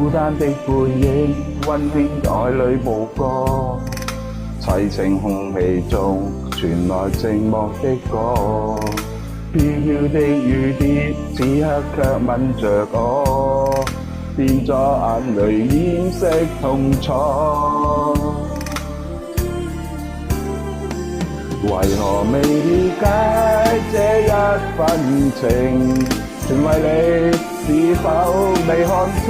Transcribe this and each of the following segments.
孤單的背影，溫馨愛裏無歌，凄清空氣中傳來寂寞的歌。飄飄的雨滴，此刻卻吻着我，變咗眼淚掩飾痛楚。為何未了解這一份情？全為你是否未看清？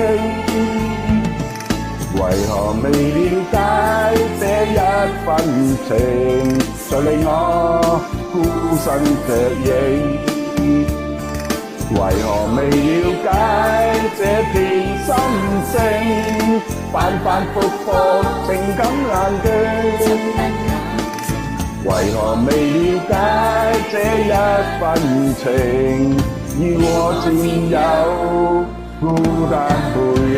為何未了解這一份情，才令我孤身隻影？為何未了解這片心聲，反反复复情感難斷？為何未了解這一份情，與我戰友孤單背影？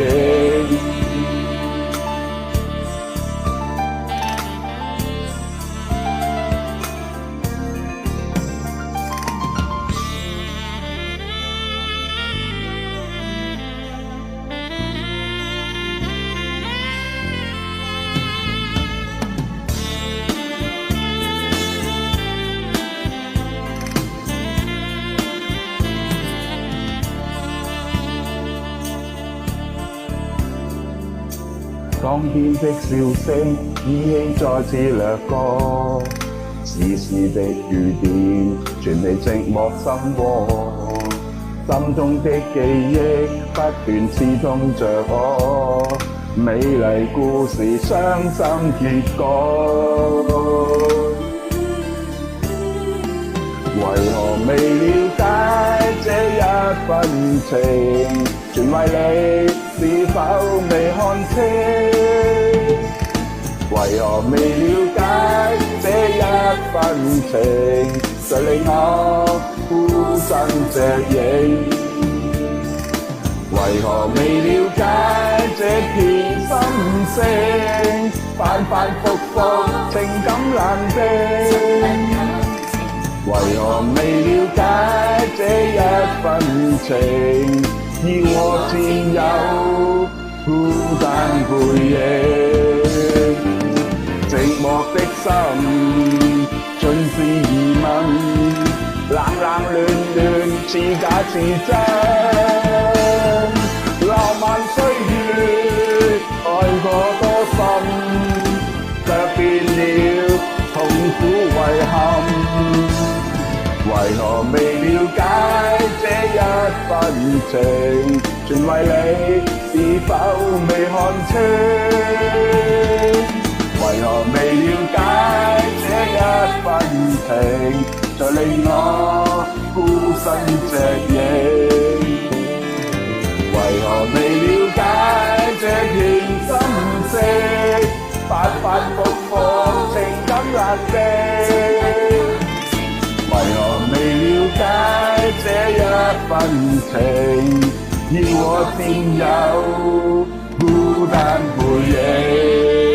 當天的笑聲依稀再次掠過，絲絲的雨點傳嚟寂寞心窩，心中的記憶不斷刺痛着我，美麗故事傷心結果。為何未了解這一份情，全為你是否未看清？為何未了解這一份情，才令我孤身隻影？為何未了解這片心聲，反反复复情感難定？為何未了解這一份情，與我戰友孤單背影？寂寞的心盡是疑問，冷冷暖暖似假似真。浪漫歲月愛過多深，卻變了痛苦遺憾。為何未了解這一份情，全為你是否未看清？為何未了解這一份情，才令我孤身隻影？為何未了解這片心聲，反反复复情感難定？為何未了解這一份情，與我戰友孤單背影？